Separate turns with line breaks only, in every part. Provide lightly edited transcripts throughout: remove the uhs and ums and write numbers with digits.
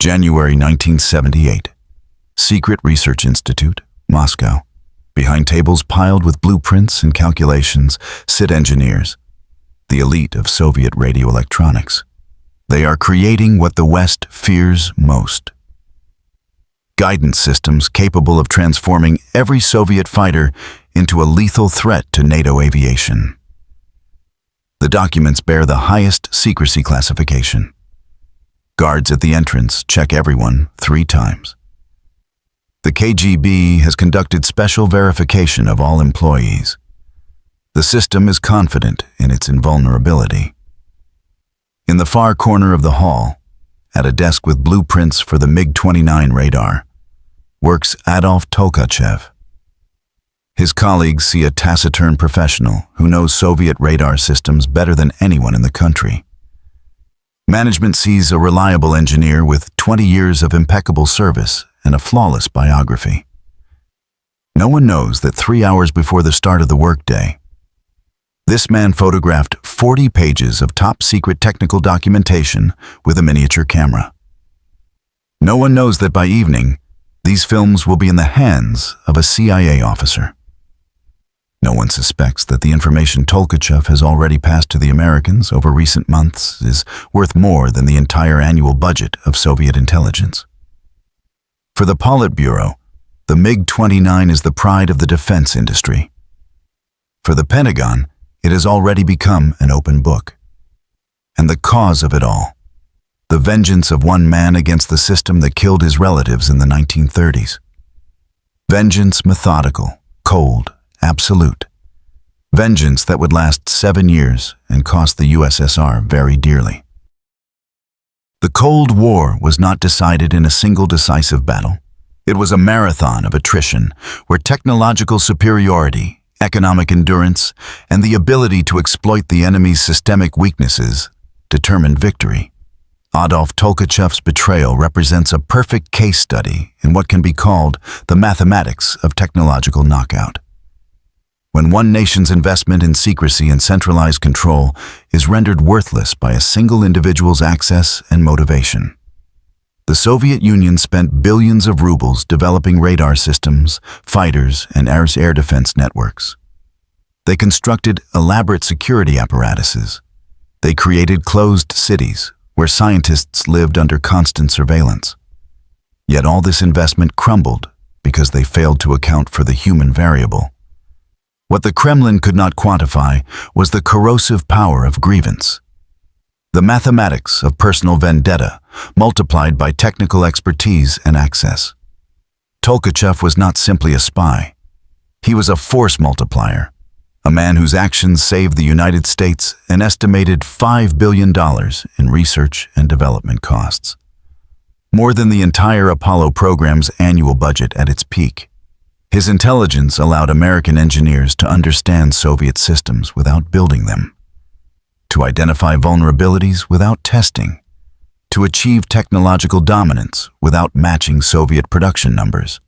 January 1978. Secret Research Institute, Moscow. Behind tables piled with blueprints and calculations sit engineers, the elite of Soviet radio electronics. They are creating what the West fears most. Guidance systems capable of transforming every Soviet fighter into a lethal threat to NATO aviation. The documents bear the highest secrecy classification. Guards at the entrance check everyone 3 times. The KGB has conducted special verification of all employees. The system is confident in its invulnerability. In the far corner of the hall, at a desk with blueprints for the MiG-29 radar, works Adolf Tolkachev. His colleagues see a taciturn professional who knows Soviet radar systems better than anyone in the country. Management sees a reliable engineer with 20 years of impeccable service and a flawless biography. No one knows that 3 hours before the start of the workday, this man photographed 40 pages of top-secret technical documentation with a miniature camera. No one knows that by evening, these films will be in the hands of a CIA officer. No one suspects that the information Tolkachev has already passed to the Americans over recent months is worth more than the entire annual budget of Soviet intelligence. For the Politburo, the MiG-29 is the pride of the defense industry. For the Pentagon, it has already become an open book. And the cause of it all, the vengeance of one man against the system that killed his relatives in the 1930s. Vengeance methodical, cold, absolute. Vengeance that would last 7 years and cost the USSR very dearly. The Cold War was not decided in a single decisive battle. It was a marathon of attrition where technological superiority, economic endurance, and the ability to exploit the enemy's systemic weaknesses determined victory. Adolf Tolkachev's betrayal represents a perfect case study in what can be called the mathematics of technological knockout. When one nation's investment in secrecy and centralized control is rendered worthless by a single individual's access and motivation. The Soviet Union spent billions of rubles developing radar systems, fighters, and air defense networks. They constructed elaborate security apparatuses. They created closed cities where scientists lived under constant surveillance. Yet all this investment crumbled because they failed to account for the human variable. What the Kremlin could not quantify was the corrosive power of grievance. The mathematics of personal vendetta multiplied by technical expertise and access. Tolkachev was not simply a spy. He was a force multiplier, a man whose actions saved the United States an estimated $5 billion in research and development costs. More than the entire Apollo program's annual budget at its peak. His intelligence allowed American engineers to understand Soviet systems without building them, to identify vulnerabilities without testing, to achieve technological dominance without matching Soviet production numbers.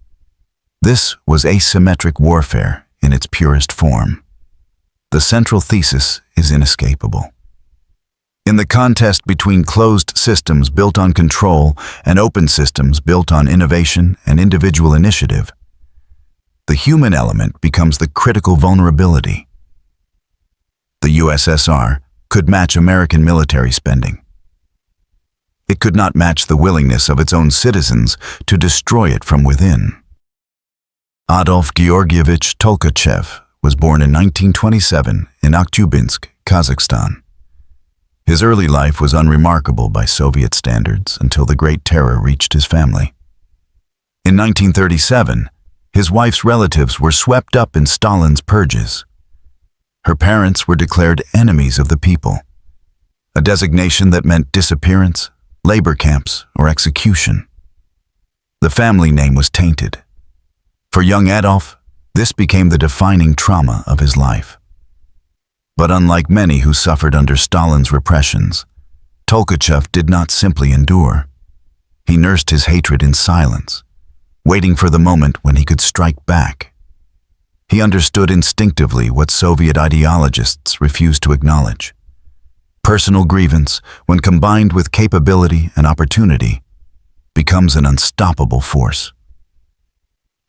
This was asymmetric warfare in its purest form. The central thesis is inescapable. In the contest between closed systems built on control and open systems built on innovation and individual initiative, the human element becomes the critical vulnerability. The USSR could match American military spending. It could not match the willingness of its own citizens to destroy it from within. Adolf Georgievich Tolkachev was born in 1927 in Akhtubinsk, Kazakhstan. His early life was unremarkable by Soviet standards until the Great Terror reached his family. In 1937, his wife's relatives were swept up in Stalin's purges. Her parents were declared enemies of the people, a designation that meant disappearance, labor camps, or execution. The family name was tainted. For young Adolf, this became the defining trauma of his life. But unlike many who suffered under Stalin's repressions, Tolkachev did not simply endure. He nursed his hatred in silence, waiting for the moment when he could strike back. He understood instinctively what Soviet ideologists refused to acknowledge. Personal grievance, when combined with capability and opportunity, becomes an unstoppable force.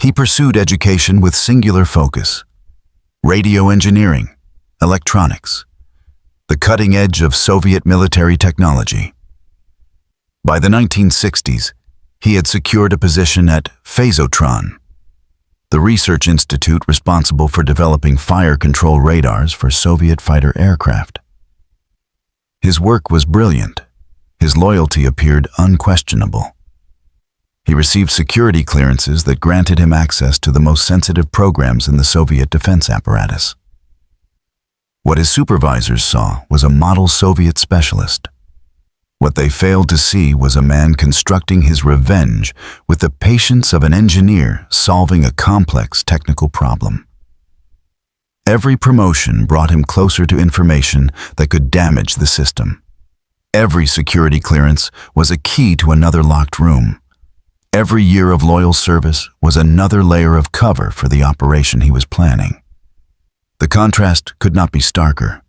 He pursued education with singular focus: radio engineering, electronics, the cutting edge of Soviet military technology. By the 1960s, he had secured a position at Phazotron, the research institute responsible for developing fire control radars for Soviet fighter aircraft. His work was brilliant. His loyalty appeared unquestionable. He received security clearances that granted him access to the most sensitive programs in the Soviet defense apparatus. What his supervisors saw was a model Soviet specialist. What they failed to see was a man constructing his revenge with the patience of an engineer solving a complex technical problem. Every promotion brought him closer to information that could damage the system. Every security clearance was a key to another locked room. Every year of loyal service was another layer of cover for the operation he was planning. The contrast could not be starker.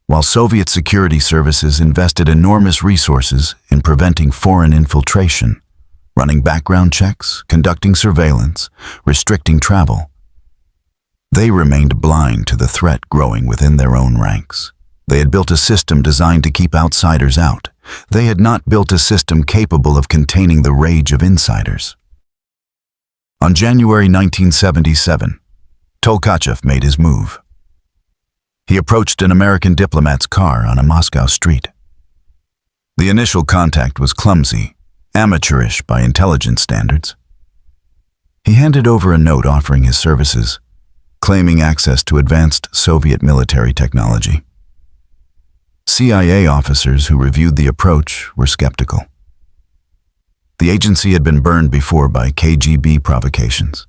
While Soviet security services invested enormous resources in preventing foreign infiltration, running background checks, conducting surveillance, restricting travel, they remained blind to the threat growing within their own ranks. They had built a system designed to keep outsiders out. They had not built a system capable of containing the rage of insiders. On January 1977, Tolkachev made his move. He approached an American diplomat's car on a Moscow street. The initial contact was clumsy, amateurish by intelligence standards. He handed over a note offering his services, claiming access to advanced Soviet military technology. CIA officers who reviewed the approach were skeptical. The agency had been burned before by KGB provocations.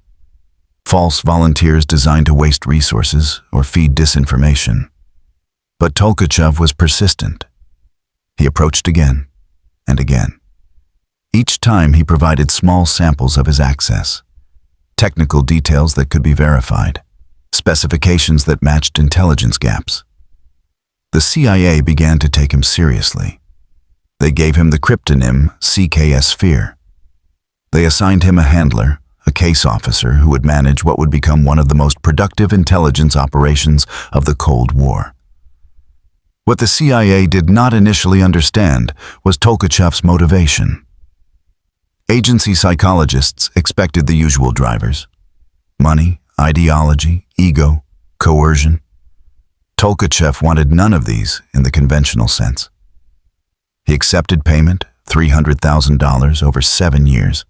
False volunteers designed to waste resources or feed disinformation. But Tolkachev was persistent. He approached again and again. Each time he provided small samples of his access, technical details that could be verified, specifications that matched intelligence gaps. The CIA began to take him seriously. They gave him the cryptonym CKS Sphere. They assigned him a handler, a case officer who would manage what would become one of the most productive intelligence operations of the Cold War. What the CIA did not initially understand was Tolkachev's motivation. Agency psychologists expected the usual drivers: money, ideology, ego, coercion. Tolkachev wanted none of these in the conventional sense. He accepted payment, $300,000 over 7 years.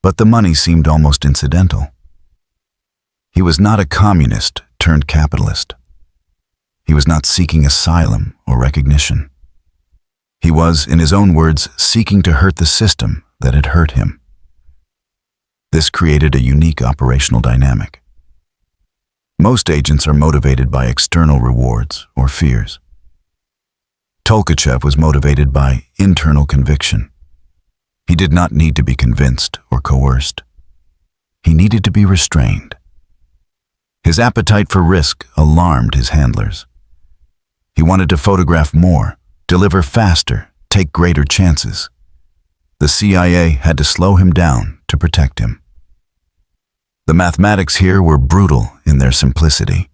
But the money seemed almost incidental. He was not a communist turned capitalist. He was not seeking asylum or recognition. He was, in his own words, seeking to hurt the system that had hurt him. This created a unique operational dynamic. Most agents are motivated by external rewards or fears. Tolkachev was motivated by internal conviction. He did not need to be convinced or coerced. He needed to be restrained. His appetite for risk alarmed his handlers. He wanted to photograph more, deliver faster, take greater chances. The CIA had to slow him down to protect him. The mathematics here were brutal in their simplicity.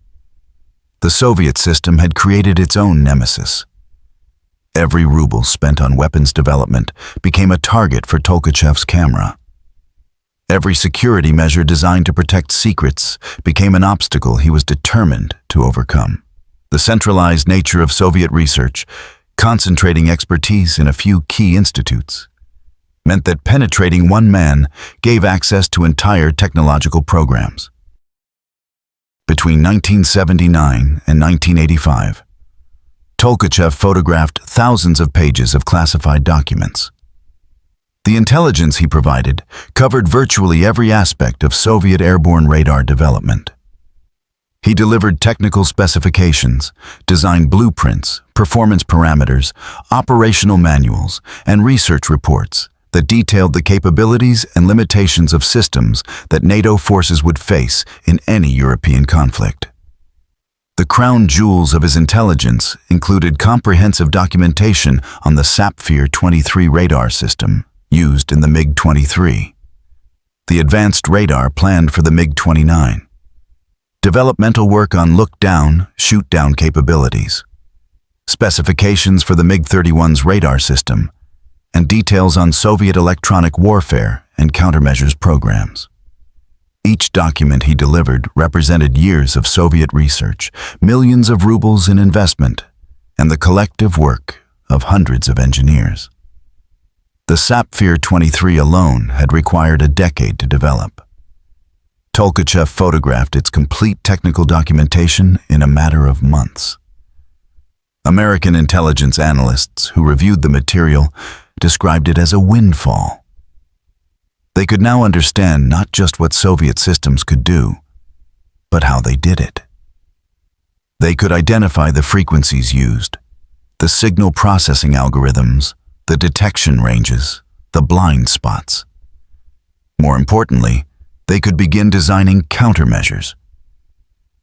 The Soviet system had created its own nemesis. Every ruble spent on weapons development became a target for Tolkachev's camera. Every security measure designed to protect secrets became an obstacle he was determined to overcome. The centralized nature of Soviet research, concentrating expertise in a few key institutes, meant that penetrating one man gave access to entire technological programs. Between 1979 and 1985, Tolkachev photographed thousands of pages of classified documents. The intelligence he provided covered virtually every aspect of Soviet airborne radar development. He delivered technical specifications, designed blueprints, performance parameters, operational manuals, and research reports that detailed the capabilities and limitations of systems that NATO forces would face in any European conflict. The crown jewels of his intelligence included comprehensive documentation on the Sapphire 23 radar system, used in the MiG-23. The advanced radar planned for the MiG-29. Developmental work on look-down, shoot-down capabilities. Specifications for the MiG-31's radar system, and details on Soviet electronic warfare and countermeasures programs. Each document he delivered represented years of Soviet research, millions of rubles in investment, and the collective work of hundreds of engineers. The Sapphire-23 alone had required a decade to develop. Tolkachev photographed its complete technical documentation in a matter of months. American intelligence analysts who reviewed the material described it as a windfall. They could now understand not just what Soviet systems could do, but how they did it. They could identify the frequencies used, the signal processing algorithms, the detection ranges, the blind spots. More importantly, they could begin designing countermeasures.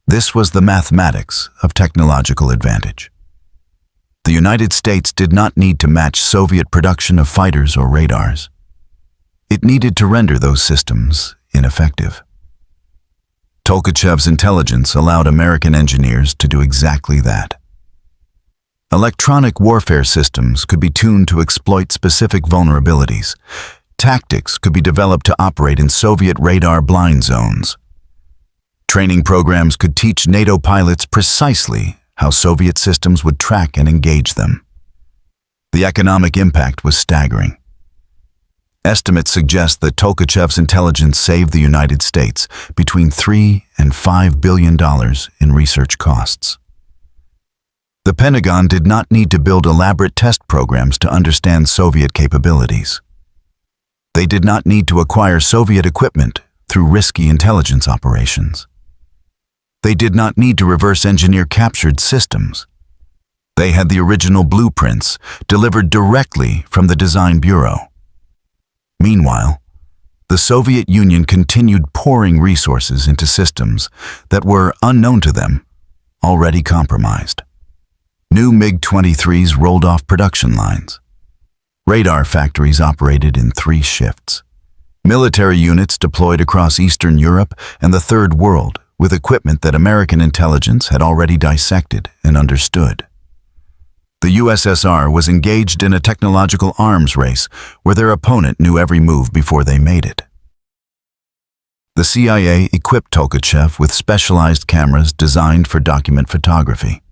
This was the mathematics of technological advantage. The United States did not need to match Soviet production of fighters or radars. It needed to render those systems ineffective. Tolkachev's intelligence allowed American engineers to do exactly that. Electronic warfare systems could be tuned to exploit specific vulnerabilities. Tactics could be developed to operate in Soviet radar blind zones. Training programs could teach NATO pilots precisely how Soviet systems would track and engage them. The economic impact was staggering. Estimates suggest that Tolkachev's intelligence saved the United States between $3 and $5 billion in research costs. The Pentagon did not need to build elaborate test programs to understand Soviet capabilities. They did not need to acquire Soviet equipment through risky intelligence operations. They did not need to reverse engineer captured systems. They had the original blueprints delivered directly from the design bureau. Meanwhile, the Soviet Union continued pouring resources into systems that were, unknown to them, already compromised. New MiG-23s rolled off production lines. Radar factories operated in 3 shifts. Military units deployed across Eastern Europe and the Third World with equipment that American intelligence had already dissected and understood. The USSR was engaged in a technological arms race where their opponent knew every move before they made it. The CIA equipped Tolkachev with specialized cameras designed for document photography.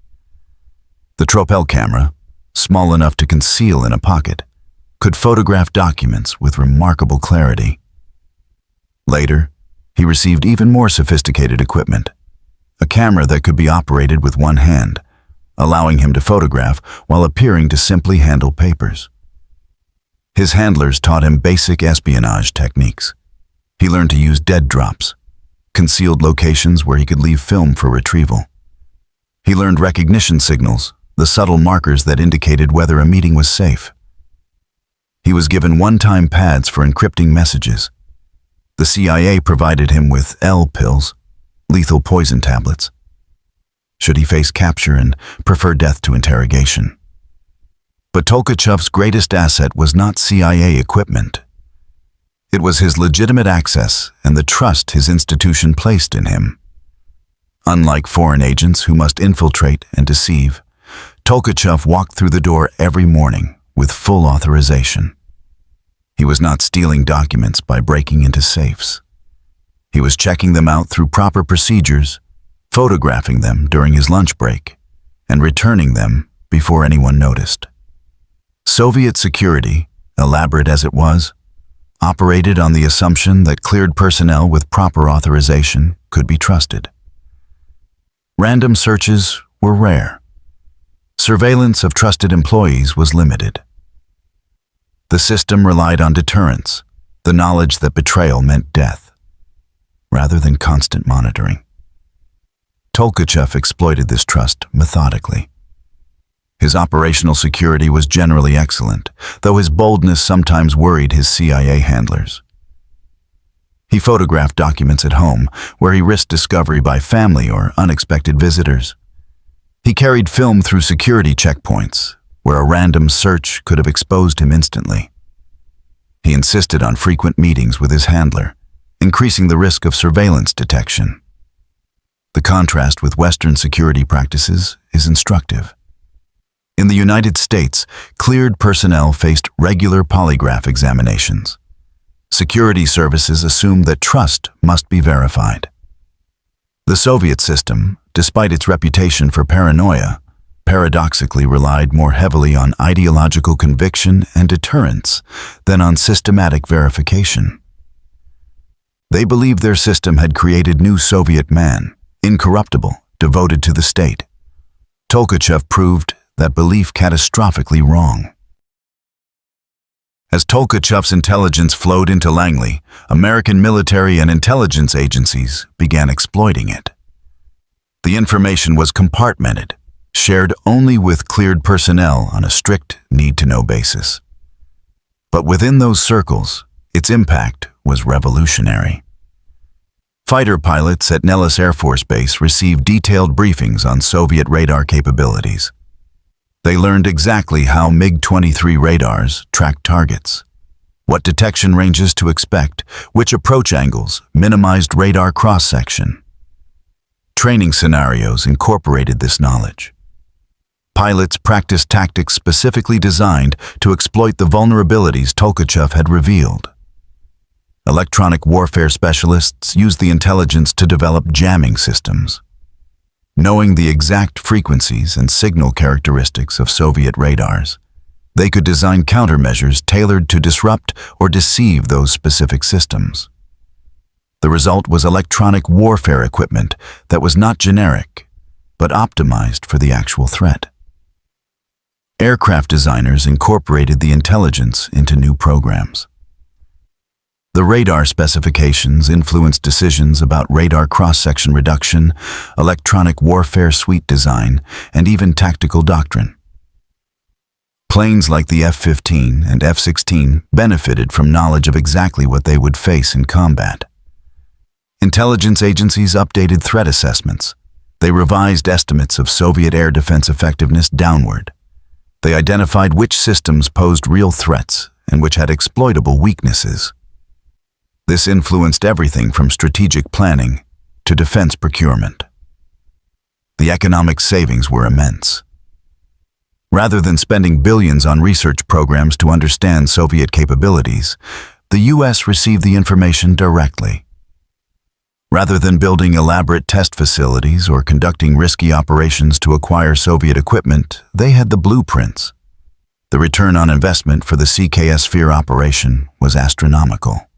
The Tropel camera, small enough to conceal in a pocket, could photograph documents with remarkable clarity. Later, he received even more sophisticated equipment, a camera that could be operated with one hand, allowing him to photograph while appearing to simply handle papers. His handlers taught him basic espionage techniques. He learned to use dead drops, concealed locations where he could leave film for retrieval. He learned recognition signals, the subtle markers that indicated whether a meeting was safe. He was given one-time pads for encrypting messages. The CIA provided him with L-pills, lethal poison tablets, should he face capture and prefer death to interrogation. But Tolkachev's greatest asset was not CIA equipment. It was his legitimate access and the trust his institution placed in him. Unlike foreign agents who must infiltrate and deceive, Tolkachev walked through the door every morning with full authorization. He was not stealing documents by breaking into safes. He was checking them out through proper procedures, photographing them during his lunch break, and returning them before anyone noticed. Soviet security, elaborate as it was, operated on the assumption that cleared personnel with proper authorization could be trusted. Random searches were rare. Surveillance of trusted employees was limited. The system relied on deterrence, the knowledge that betrayal meant death, rather than constant monitoring. Tolkachev exploited this trust methodically. His operational security was generally excellent, though his boldness sometimes worried his CIA handlers. He photographed documents at home, where he risked discovery by family or unexpected visitors. He carried film through security checkpoints, where a random search could have exposed him instantly. He insisted on frequent meetings with his handler, increasing the risk of surveillance detection. The contrast with Western security practices is instructive. In the United States, cleared personnel faced regular polygraph examinations. Security services assumed that trust must be verified. The Soviet system, despite its reputation for paranoia, paradoxically relied more heavily on ideological conviction and deterrence than on systematic verification. They believed their system had created new Soviet man, incorruptible, devoted to the state. Tolkachev proved that belief catastrophically wrong. As Tolkachev's intelligence flowed into Langley, American military and intelligence agencies began exploiting it. The information was compartmented, shared only with cleared personnel on a strict need-to-know basis. But within those circles, its impact was revolutionary. Fighter pilots at Nellis Air Force Base received detailed briefings on Soviet radar capabilities. They learned exactly how MiG-23 radars tracked targets, what detection ranges to expect, which approach angles minimized radar cross-section. Training scenarios incorporated this knowledge. Pilots practiced tactics specifically designed to exploit the vulnerabilities Tolkachev had revealed. Electronic warfare specialists used the intelligence to develop jamming systems. Knowing the exact frequencies and signal characteristics of Soviet radars, they could design countermeasures tailored to disrupt or deceive those specific systems. The result was electronic warfare equipment that was not generic, but optimized for the actual threat. Aircraft designers incorporated the intelligence into new programs. The radar specifications influenced decisions about radar cross-section reduction, electronic warfare suite design, and even tactical doctrine. Planes like the F-15 and F-16 benefited from knowledge of exactly what they would face in combat. Intelligence agencies updated threat assessments. They revised estimates of Soviet air defense effectiveness downward. They identified which systems posed real threats and which had exploitable weaknesses. This influenced everything from strategic planning to defense procurement. The economic savings were immense. Rather than spending billions on research programs to understand Soviet capabilities, the U.S. received the information directly. Rather than building elaborate test facilities or conducting risky operations to acquire Soviet equipment, they had the blueprints. The return on investment for the CKS Sphere operation was astronomical.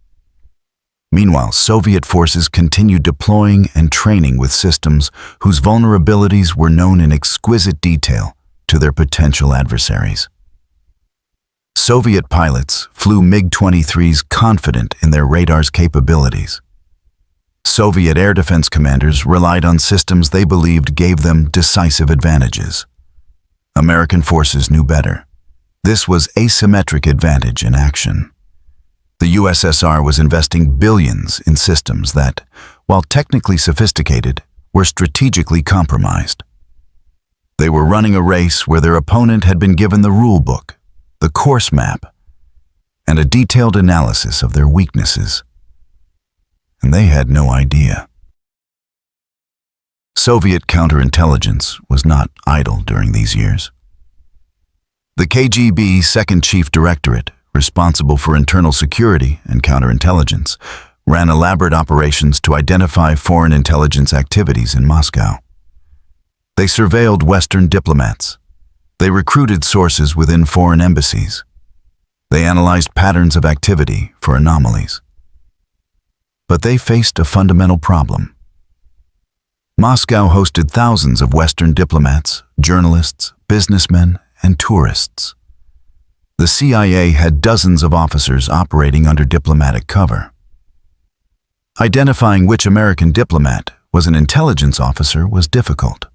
Meanwhile, Soviet forces continued deploying and training with systems whose vulnerabilities were known in exquisite detail to their potential adversaries. Soviet pilots flew MiG-23s confident in their radar's capabilities. Soviet air defense commanders relied on systems they believed gave them decisive advantages. American forces knew better. This was asymmetric advantage in action. The USSR was investing billions in systems that, while technically sophisticated, were strategically compromised. They were running a race where their opponent had been given the rule book, the course map, and a detailed analysis of their weaknesses. And they had no idea. Soviet counterintelligence was not idle during these years. The KGB's Second Chief Directorate, responsible for internal security and counterintelligence, ran elaborate operations to identify foreign intelligence activities in Moscow. They surveilled Western diplomats. They recruited sources within foreign embassies. They analyzed patterns of activity for anomalies. But they faced a fundamental problem. Moscow hosted thousands of Western diplomats, journalists, businessmen, and tourists. The CIA had dozens of officers operating under diplomatic cover. Identifying which American diplomat was an intelligence officer was difficult.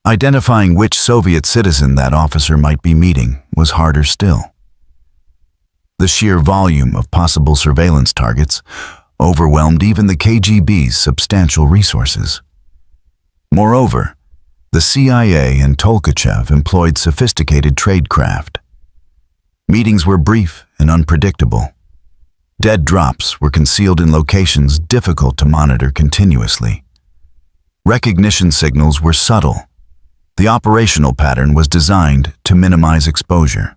Identifying which Soviet citizen that officer might be meeting was harder still. The sheer volume of possible surveillance targets overwhelmed even the KGB's substantial resources. Moreover, the CIA and Tolkachev employed sophisticated tradecraft. Meetings were brief and unpredictable. Dead drops were concealed in locations difficult to monitor continuously. Recognition signals were subtle. The operational pattern was designed to minimize exposure.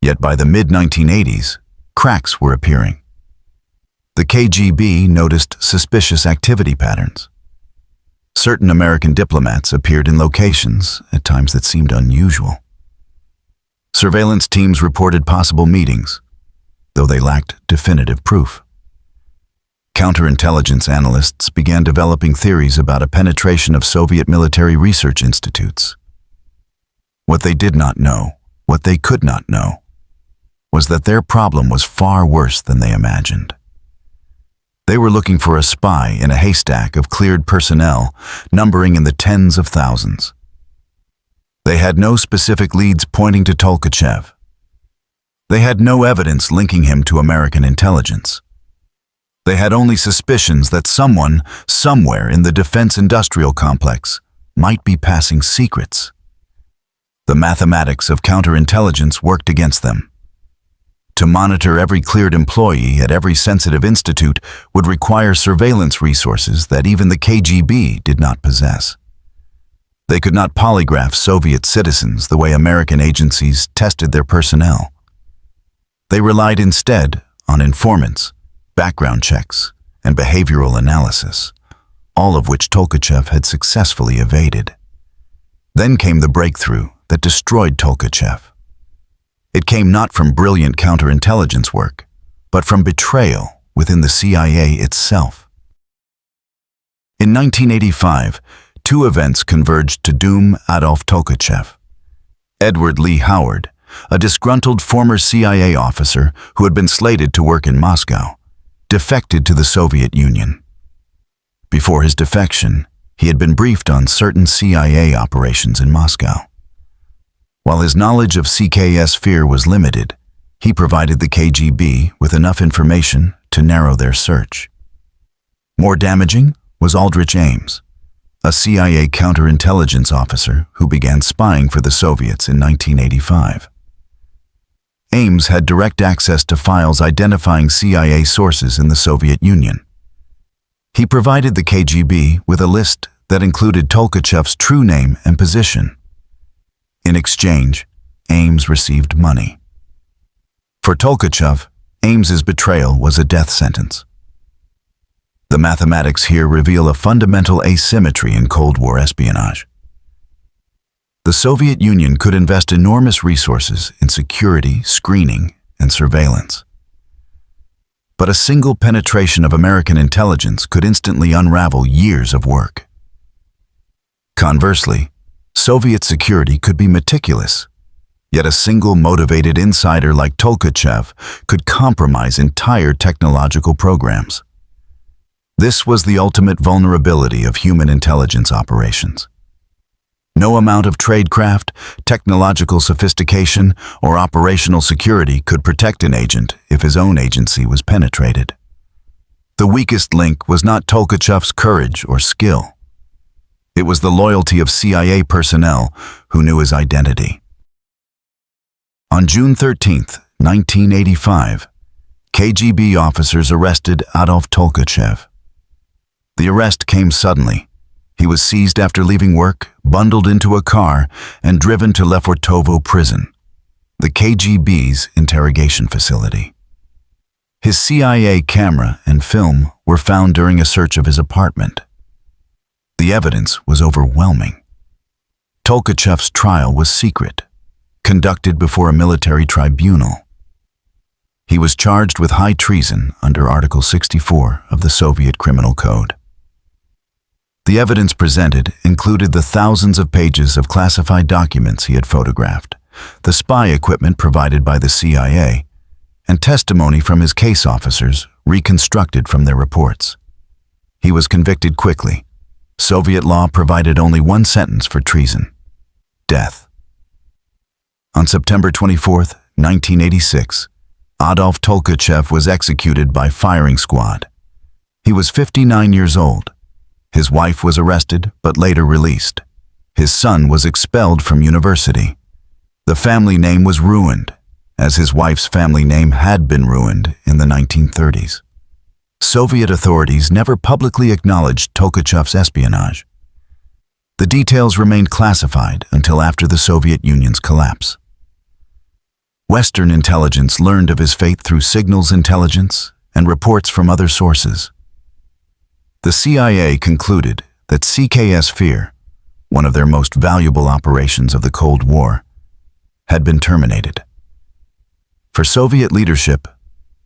Yet by the mid-1980s, cracks were appearing. The KGB noticed suspicious activity patterns. Certain American diplomats appeared in locations at times that seemed unusual. Surveillance teams reported possible meetings, though they lacked definitive proof. Counterintelligence analysts began developing theories about a penetration of Soviet military research institutes. What they did not know, what they could not know, was that their problem was far worse than they imagined. They were looking for a spy in a haystack of cleared personnel numbering in the tens of thousands. They had no specific leads pointing to Tolkachev. They had no evidence linking him to American intelligence. They had only suspicions that someone, somewhere in the defense industrial complex, might be passing secrets. The mathematics of counterintelligence worked against them. To monitor every cleared employee at every sensitive institute would require surveillance resources that even the KGB did not possess. They could not polygraph Soviet citizens the way American agencies tested their personnel. They relied instead on informants, background checks, and behavioral analysis, all of which Tolkachev had successfully evaded. Then came the breakthrough that destroyed Tolkachev. It came not from brilliant counterintelligence work, but from betrayal within the CIA itself. In 1985, two events converged to doom Adolf Tolkachev. Edward Lee Howard, a disgruntled former CIA officer who had been slated to work in Moscow, defected to the Soviet Union. Before his defection, he had been briefed on certain CIA operations in Moscow. While his knowledge of CKS sphere was limited, he provided the KGB with enough information to narrow their search. More damaging was Aldrich Ames, a CIA counterintelligence officer who began spying for the Soviets in 1985. Ames had direct access to files identifying CIA sources in the Soviet Union. He provided the KGB with a list that included Tolkachev's true name and position. In exchange, Ames received money. For Tolkachev, Ames's betrayal was a death sentence. The mathematics here reveal a fundamental asymmetry in Cold War espionage. The Soviet Union could invest enormous resources in security, screening, and surveillance. But a single penetration of American intelligence could instantly unravel years of work. Conversely, Soviet security could be meticulous, yet a single motivated insider like Tolkachev could compromise entire technological programs. This was the ultimate vulnerability of human intelligence operations. No amount of tradecraft, technological sophistication, or operational security could protect an agent if his own agency was penetrated. The weakest link was not Tolkachev's courage or skill. It was the loyalty of CIA personnel who knew his identity. On June 13, 1985, KGB officers arrested Adolf Tolkachev. The arrest came suddenly. He was seized after leaving work, bundled into a car, and driven to Lefortovo prison, the KGB's interrogation facility. His CIA camera and film were found during a search of his apartment. The evidence was overwhelming. Tolkachev's trial was secret, conducted before a military tribunal. He was charged with high treason under Article 64 of the Soviet Criminal Code. The evidence presented included the thousands of pages of classified documents he had photographed, the spy equipment provided by the CIA, and testimony from his case officers reconstructed from their reports. He was convicted quickly. Soviet law provided only one sentence for treason: death. On September 24, 1986, Adolf Tolkachev was executed by firing squad. He was 59 years old. His wife was arrested but later released. His son was expelled from university. The family name was ruined, as his wife's family name had been ruined in the 1930s. Soviet authorities never publicly acknowledged Tolkachev's espionage. The details remained classified until after the Soviet Union's collapse. Western intelligence learned of his fate through signals intelligence and reports from other sources. The CIA concluded that CKS Fear, one of their most valuable operations of the Cold War, had been terminated. For Soviet leadership,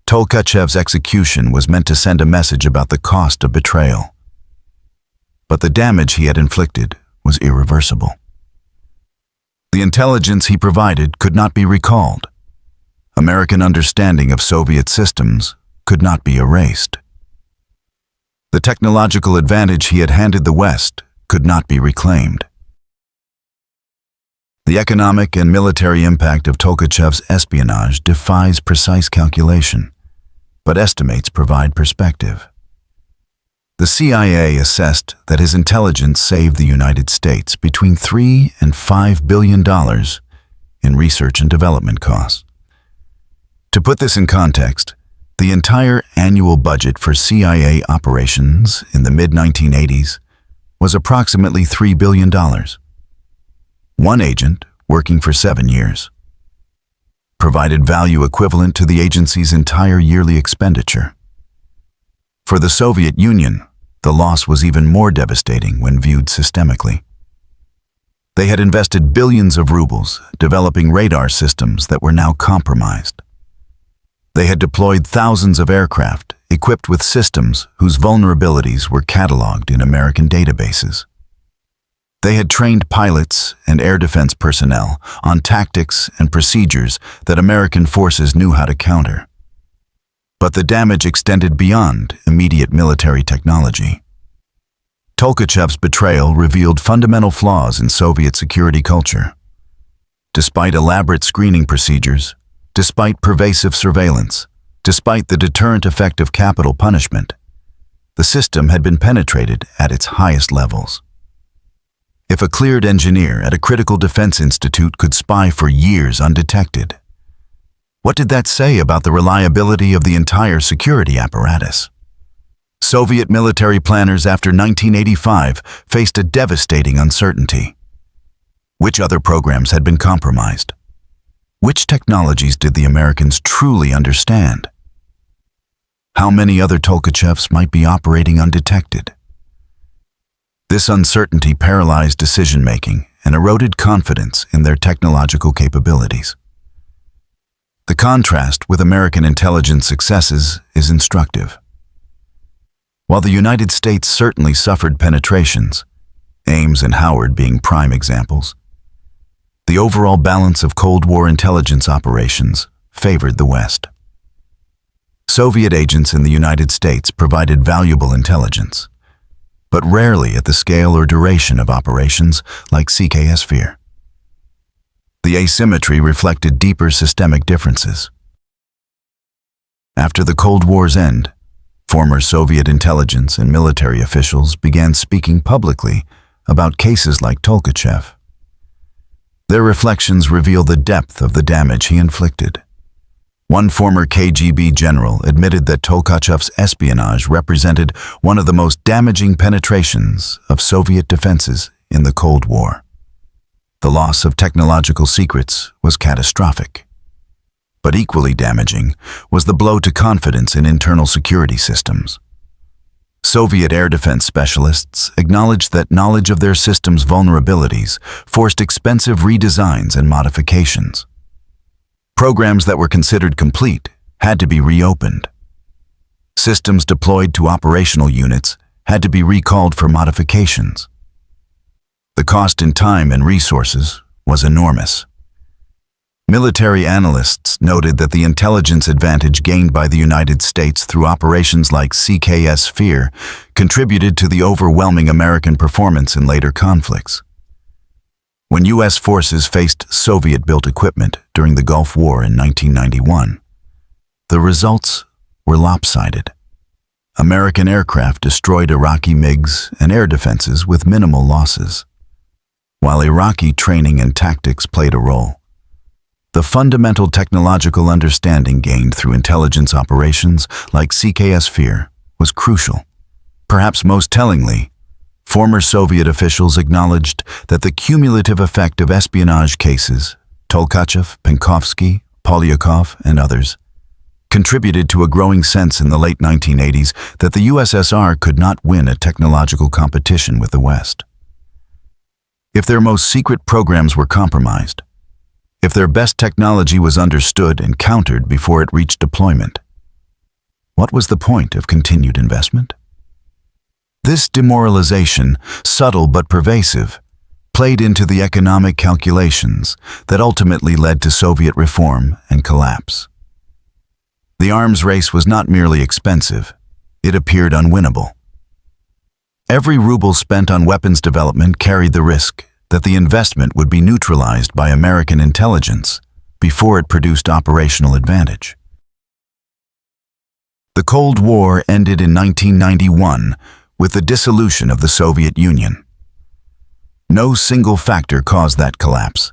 Tolkachev's execution was meant to send a message about the cost of betrayal. But the damage he had inflicted was irreversible. The intelligence he provided could not be recalled. American understanding of Soviet systems could not be erased. The technological advantage he had handed the West could not be reclaimed. The economic and military impact of Tolkachev's espionage defies precise calculation, but estimates provide perspective. The CIA assessed that his intelligence saved the United States between $3 and $5 billion in research and development costs. To put this in context, the entire annual budget for CIA operations in the mid-1980s was approximately $3 billion. One agent, working for 7 years, provided value equivalent to the agency's entire yearly expenditure. For the Soviet Union, the loss was even more devastating when viewed systemically. They had invested billions of rubles developing radar systems that were now compromised. They had deployed thousands of aircraft equipped with systems whose vulnerabilities were cataloged in American databases. They had trained pilots and air defense personnel on tactics and procedures that American forces knew how to counter. But the damage extended beyond immediate military technology. Tolkachev's betrayal revealed fundamental flaws in Soviet security culture. Despite elaborate screening procedures, despite pervasive surveillance, despite the deterrent effect of capital punishment, the system had been penetrated at its highest levels. If a cleared engineer at a critical defense institute could spy for years undetected, what did that say about the reliability of the entire security apparatus? Soviet military planners after 1985 faced a devastating uncertainty. Which other programs had been compromised? Which technologies did the Americans truly understand? How many other Tolkachevs might be operating undetected? This uncertainty paralyzed decision-making and eroded confidence in their technological capabilities. The contrast with American intelligence successes is instructive. While the United States certainly suffered penetrations, Ames and Howard being prime examples, the overall balance of Cold War intelligence operations favored the West. Soviet agents in the United States provided valuable intelligence, but rarely at the scale or duration of operations like CKS Fear. The asymmetry reflected deeper systemic differences. After the Cold War's end, former Soviet intelligence and military officials began speaking publicly about cases like Tolkachev. Their reflections reveal the depth of the damage he inflicted. One former KGB general admitted that Tolkachev's espionage represented one of the most damaging penetrations of Soviet defenses in the Cold War. The loss of technological secrets was catastrophic. But equally damaging was the blow to confidence in internal security systems. Soviet air defense specialists acknowledged that knowledge of their system's vulnerabilities forced expensive redesigns and modifications. Programs that were considered complete had to be reopened. Systems deployed to operational units had to be recalled for modifications. The cost in time and resources was enormous. Military analysts noted that the intelligence advantage gained by the United States through operations like CKS Fear contributed to the overwhelming American performance in later conflicts. When U.S. forces faced Soviet-built equipment during the Gulf War in 1991, the results were lopsided. American aircraft destroyed Iraqi MiGs and air defenses with minimal losses. While Iraqi training and tactics played a role, The fundamental technological understanding gained through intelligence operations like CKS Fear was crucial. Perhaps most tellingly, former Soviet officials acknowledged that the cumulative effect of espionage cases, Tolkachev, Penkovsky, Polyakov, and others, contributed to a growing sense in the late 1980s that the USSR could not win a technological competition with the West. If their most secret programs were compromised, if their best technology was understood and countered before it reached deployment, what was the point of continued investment? This demoralization, subtle but pervasive, played into the economic calculations that ultimately led to Soviet reform and collapse. The arms race was not merely expensive, it appeared unwinnable. Every ruble spent on weapons development carried the risk that the investment would be neutralized by American intelligence before it produced operational advantage. The Cold War ended in 1991 with the dissolution of the Soviet Union. No single factor caused that collapse.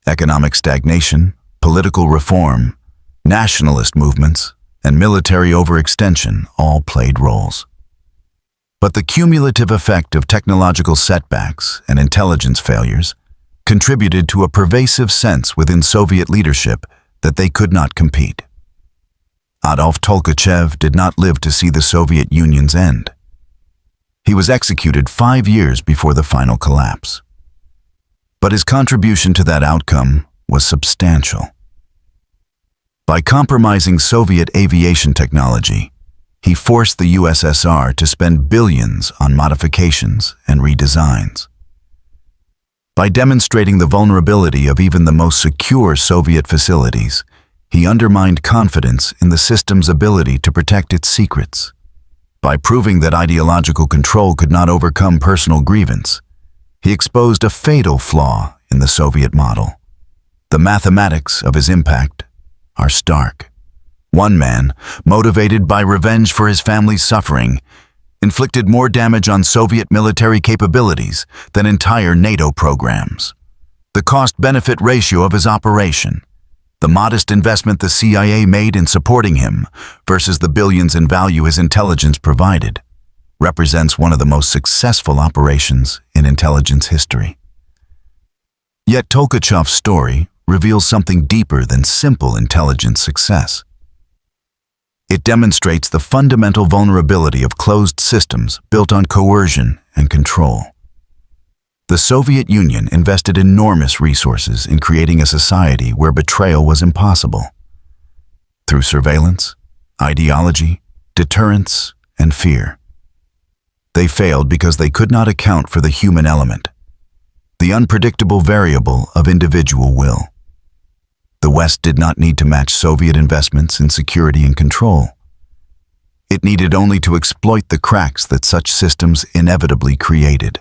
Economic stagnation, political reform, nationalist movements, and military overextension all played roles. But the cumulative effect of technological setbacks and intelligence failures contributed to a pervasive sense within Soviet leadership that they could not compete. Adolf Tolkachev did not live to see the Soviet Union's end. He was executed 5 years before the final collapse. But his contribution to that outcome was substantial. By compromising Soviet aviation technology, he forced the USSR to spend billions on modifications and redesigns. By demonstrating the vulnerability of even the most secure Soviet facilities, he undermined confidence in the system's ability to protect its secrets. By proving that ideological control could not overcome personal grievance, he exposed a fatal flaw in the Soviet model. The mathematics of his impact are stark. One man, motivated by revenge for his family's suffering, inflicted more damage on Soviet military capabilities than entire NATO programs. The cost-benefit ratio of his operation, the modest investment the CIA made in supporting him versus the billions in value his intelligence provided, represents one of the most successful operations in intelligence history. Yet Tolkachev's story reveals something deeper than simple intelligence success. It demonstrates the fundamental vulnerability of closed systems built on coercion and control. The Soviet Union invested enormous resources in creating a society where betrayal was impossible. Through surveillance, ideology, deterrence, and fear. They failed because they could not account for the human element, the unpredictable variable of individual will. The West did not need to match Soviet investments in security and control. It needed only to exploit the cracks that such systems inevitably created.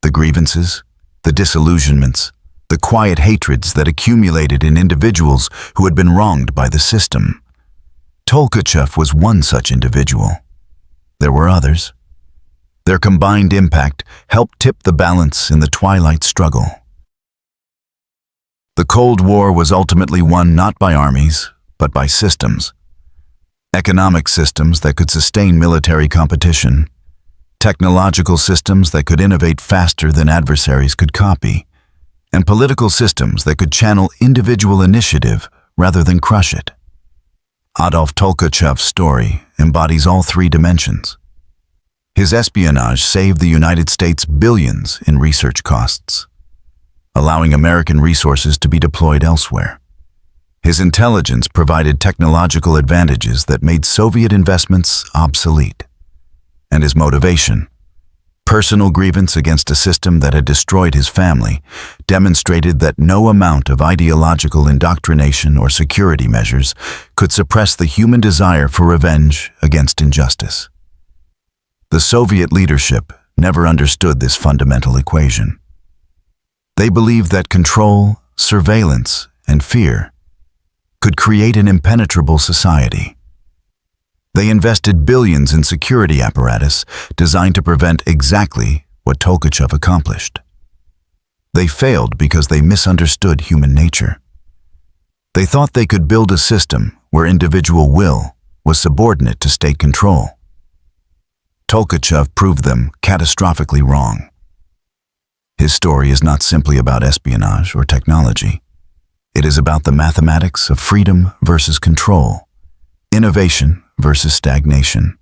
The grievances, the disillusionments, the quiet hatreds that accumulated in individuals who had been wronged by the system. Tolkachev was one such individual. There were others. Their combined impact helped tip the balance in the twilight struggle. The Cold War was ultimately won not by armies, but by systems. Economic systems that could sustain military competition, technological systems that could innovate faster than adversaries could copy, and political systems that could channel individual initiative rather than crush it. Adolf Tolkachev's story embodies all three dimensions. His espionage saved the United States billions in research costs, allowing American resources to be deployed elsewhere. His intelligence provided technological advantages that made Soviet investments obsolete. And his motivation, personal grievance against a system that had destroyed his family, demonstrated that no amount of ideological indoctrination or security measures could suppress the human desire for revenge against injustice. The Soviet leadership never understood this fundamental equation. They believed that control, surveillance, and fear could create an impenetrable society. They invested billions in security apparatus designed to prevent exactly what Tolkachev accomplished. They failed because they misunderstood human nature. They thought they could build a system where individual will was subordinate to state control. Tolkachev proved them catastrophically wrong. His story is not simply about espionage or technology. It is about the mathematics of freedom versus control, innovation versus stagnation,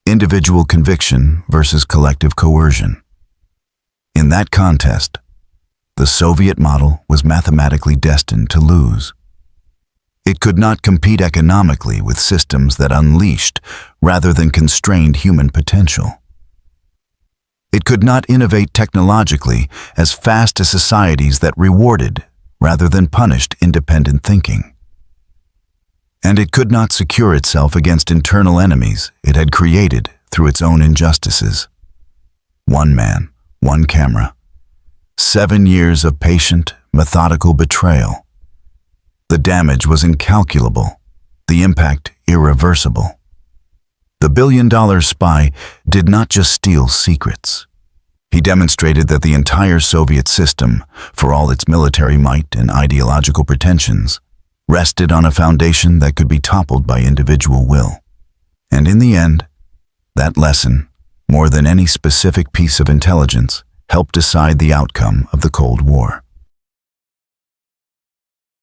individual conviction versus collective coercion. In that contest, the Soviet model was mathematically destined to lose. It could not compete economically with systems that unleashed rather than constrained human potential. It could not innovate technologically as fast as societies that rewarded rather than punished independent thinking. And it could not secure itself against internal enemies it had created through its own injustices. One man, one camera. 7 years of patient, methodical betrayal. The damage was incalculable, the impact irreversible. The billion-dollar spy did not just steal secrets. He demonstrated that the entire Soviet system, for all its military might and ideological pretensions, rested on a foundation that could be toppled by individual will. And in the end, that lesson, more than any specific piece of intelligence, helped decide the outcome of the Cold War.